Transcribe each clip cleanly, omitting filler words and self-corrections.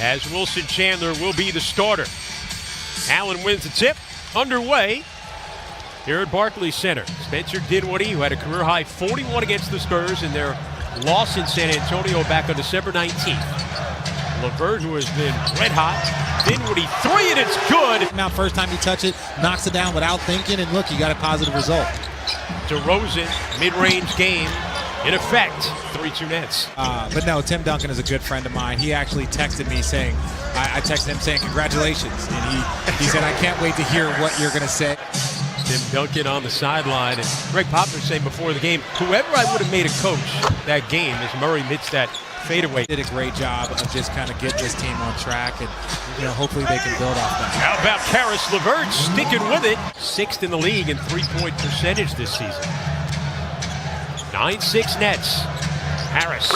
as Wilson Chandler will be the starter. Allen wins the tip. Underway here at Barclays Center. Spencer Dinwiddie, who had a career-high 41 against the Spurs in their loss in San Antonio back on December 19th. LeVert, who has been red hot. Dinwiddie, three, and it's good. Out first time you touch it, knocks it down without thinking, and look, you got a positive result. DeRozan, mid-range game, in effect, 3-2 Nets. But no, Tim Duncan is a good friend of mine. He actually texted me saying, I texted him saying congratulations, and he said, I can't wait to hear what you're going to say. Tim Duncan on the sideline, and Greg Popovich saying before the game, whoever I would have made a coach that game as Murray hits that fadeaway. Did a great job of just kind of getting this team on track, and hopefully they can build off that. How about Karis LeVert sticking with it? 6th in the league in three-point percentage this season. 9-6 Nets. Harris,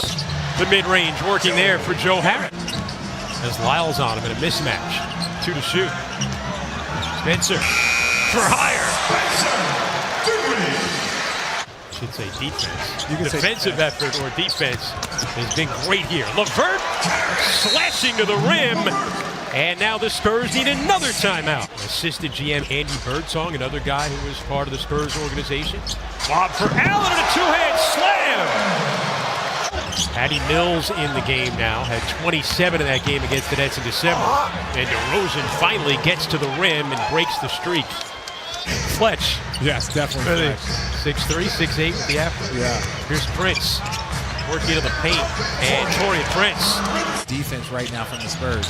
the mid-range, working there for Joe Harris. As Lyles on him in a mismatch. 2 to shoot. Spencer for higher. Should say defense. You can Defensive effort or defense has been great here. LeVert slashing to the rim. And now the Spurs need another timeout. Assistant GM Andy Birdsong, another guy who was part of the Spurs organization. Lob for Allen and a two-hand slam. Patty Mills in the game now. Had 27 in that game against the Nets in December. And DeRozan finally gets to the rim and breaks the streak. Fletch. Yes, definitely. 6'3", 6'8" with the after. Yeah. Here's Prince working into the paint. And Torian Prince. Defense right now from the Spurs.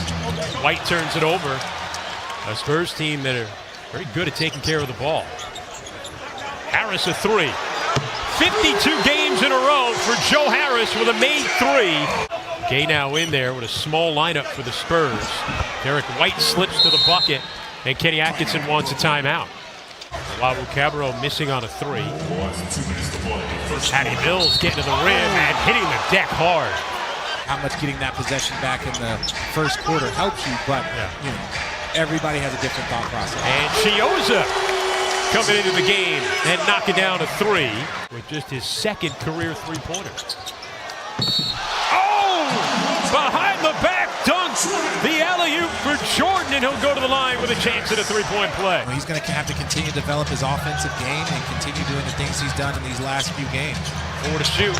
White turns it over. A Spurs team that are very good at taking care of the ball. Harris a three. 52 games in a row for Joe Harris with a made three. Gay now in there with a small lineup for the Spurs. Derek White slips to the bucket, and Kenny Atkinson wants a timeout. Lavu Cabarro missing on a three. Patty Mills getting to the rim and hitting the deck hard. How much getting that possession back in the first quarter helps you, but everybody has a different thought process. And Chioza coming into the game and knocking down a three with just his second career three-pointer. Oh! Behind the back dunk, the alley-oop for Jordan, and he'll go to the line with a chance at a three-point play. Well, he's going to have to continue to develop his offensive game and continue doing the things he's done in these last few games. 4 to shoot.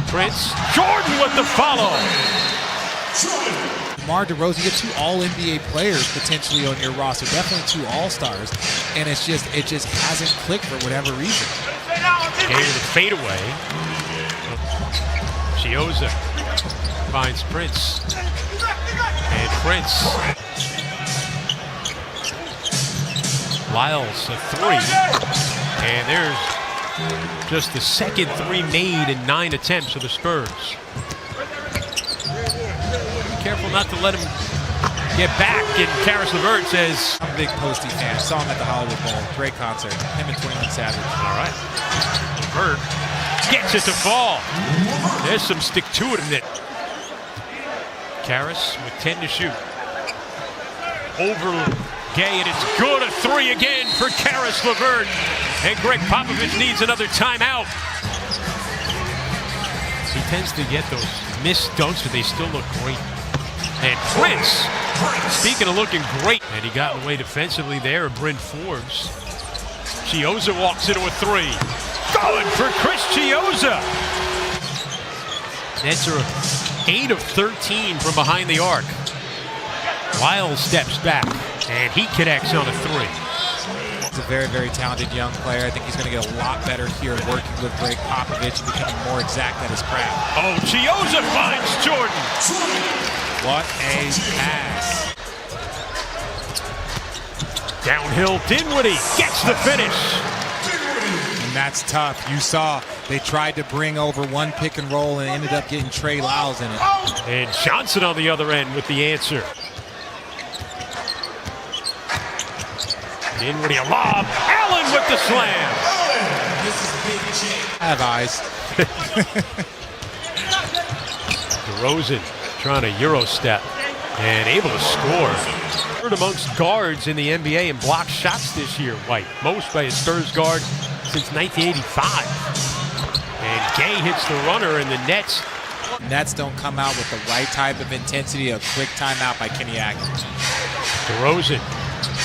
Prince, Jordan with the follow. DeMar DeRozan, you get 2 All-NBA players potentially on your roster, definitely 2 All-Stars, and it just hasn't clicked for whatever reason. Gave it a fadeaway. Chioza finds Prince. And Prince. Lyles a three. And there's just the second three made in 9 attempts for the Spurs. Be careful not to let him get back. And Karis LeVert says, I'm a big Posty fan. Saw him at the Hollywood Bowl. Great concert. Him and 21 Savage. All right. LeVert gets it to fall. There's some stick-to-it-in-it. Karis with 10 to shoot. Over Gay, and it's good. A three again for Karis LeVert. And Greg Popovich needs another timeout. He tends to get those missed dunks, but they still look great. And Prince, speaking of looking great, and he got in the way defensively there of Bryn Forbes. Chioza walks into a three. Good for Chris Chioza. Nets are 8 of 13 from behind the arc. Lyles steps back, and he connects on a three. He's a very, very talented young player. I think he's going to get a lot better here working with Greg Popovich and becoming more exact at his craft. Oh, Chioza finds Jordan. What a pass. Downhill, Dinwiddie gets the finish. And that's tough. You saw they tried to bring over one pick and roll and ended up getting Trey Lyles in it. And Johnson on the other end with the answer. Dinwiddie a lob. Allen with the slam. I have eyes. DeRozan trying to Euro step and able to score. Third amongst guards in the NBA in block shots this year, White. Most by a Spurs guard since 1985. And Gay hits the runner, and the Nets Nets don't come out with the right type of intensity. A quick timeout by Kenny Atkins. DeRozan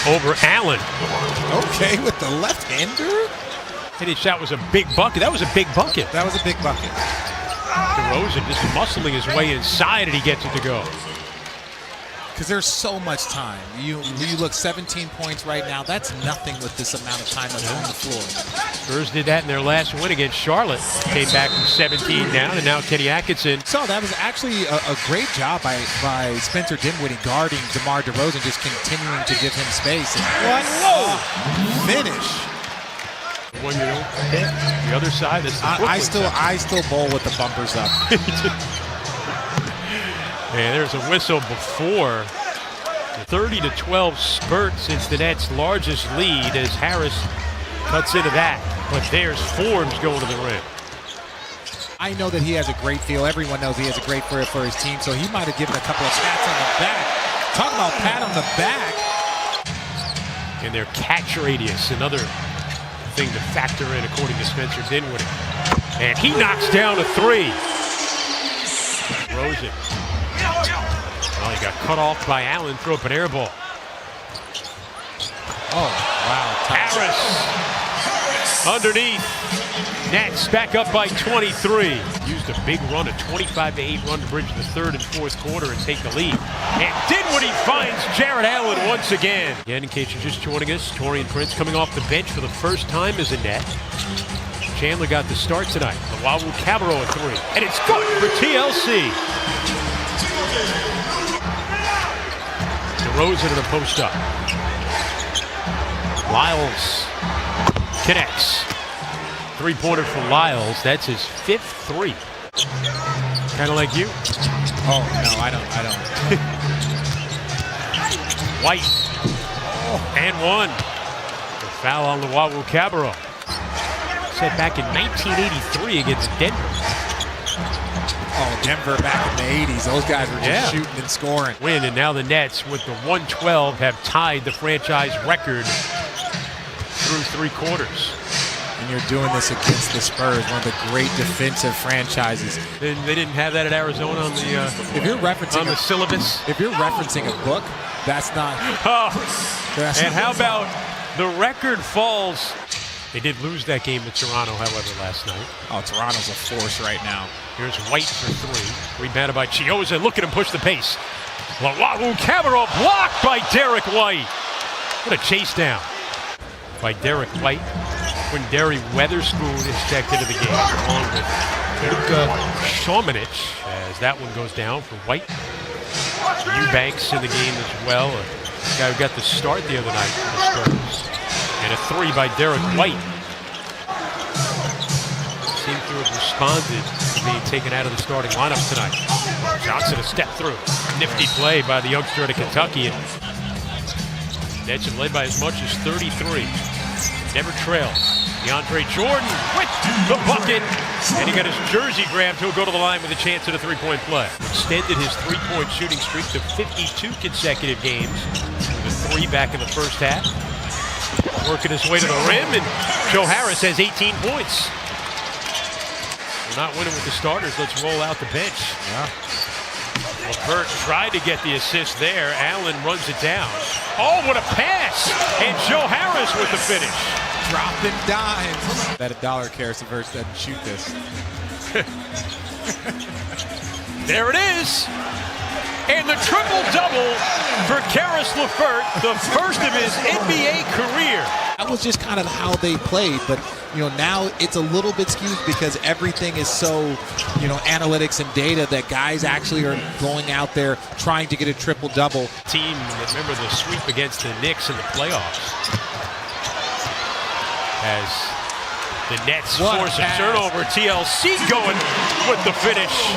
over Allen. Okay, with the left-hander. And his shot was a big bucket. That was a big bucket. That was a big bucket. DeRozan just muscling his way inside, and he gets it to go. Because there's so much time. You look 17 points right now. That's nothing with this amount of time that's on the floor. Spurs did that in their last win against Charlotte. Came back from 17 down, and now Kenny Atkinson. So that was actually a great job by Spencer Dinwiddie guarding DeMar DeRozan, just continuing to give him space. And finish. One you don't hit. The other side, that's the I still bowl with the bumpers up. And there's a whistle before the 30-12 spurt since the Nets' largest lead as Harris cuts into that. But there's Forbes going to the rim. I know that he has a great feel. Everyone knows he has a great feel for his team, so he might have given a couple of pats on the back. Talk about pat on the back. And their catch radius, another thing to factor in according to Spencer Dinwiddie. And he knocks down a three. Rosen. Well, he got cut off by Allen, threw up an air ball. Oh, wow. Harris underneath. Nets back up by 23. Used a big run, a 25-8 run to bridge the third and fourth quarter and take the lead. And Dinwiddie finds Jared Allen once again. Again, in case you're just joining us, Taurean Prince coming off the bench for the first time as a Net. Chandler got the start tonight. The Wawu Cabarro at three. And it's good for TLC. DeRozan in the post-up. Lyles connects. Three-pointer for Lyles. That's his fifth three. Kind of like you. Oh, no, I don't. White. And one. The foul on the Wawu Cabarro. Said back in 1983 against Denver. Oh, Denver back in the 80s. Those guys were just shooting and scoring. Win, and now the Nets with the 112 have tied the franchise record through three quarters. And you're doing this against the Spurs, one of the great defensive franchises. They didn't have that at Arizona on the if you're referencing on the syllabus. If you're referencing a book, that's not. And how about the record falls? They did lose that game to Toronto, however, last night. Oh, Toronto's a force right now. Here's White for three. Rebounded by Chioza. Look at him push the pace. Wawu Cabarro blocked by Derek White. What a chase down by Derek White. When Derry Weatherspoon is checked into the game, along with Luka Šomanić, as that one goes down for White. Eubanks in the game as well, a guy who got the start the other night for the Spurs. And a three by Derek White. Seems to have responded to being taken out of the starting lineup tonight. Johnson a step through. Nifty play by the youngster out of Kentucky. And Nets have led by as much as 33. Never trailed. DeAndre Jordan with the bucket. And he got his jersey grabbed. He'll go to the line with a chance at a three-point play. Extended his three-point shooting streak to 52 consecutive games. With a three back in the first half. Working his way to the rim, and Joe Harris has 18 points. We're not winning with the starters. Let's roll out the bench. Yeah. LeVert tried to get the assist there. Allen runs it down. Oh, what a pass! And Joe Harris with the finish. Dropping dimes. Bet $1 Karis LeVert doesn't shoot this. There it is. And the triple-double for Karis LeVert, the first of his NBA career. That was just kind of how they played, but now it's a little bit skewed because everything is so, analytics and data that guys actually are going out there trying to get a triple-double. Team, remember the sweep against the Knicks in the playoffs. As the Nets force a turnover, TLC going with the finish.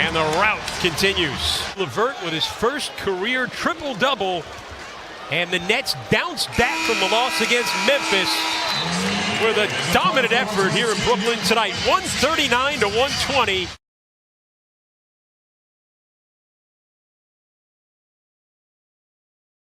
And the rout continues. LeVert with his first career triple-double. And the Nets bounce back from the loss against Memphis with a dominant effort here in Brooklyn tonight. 139-120.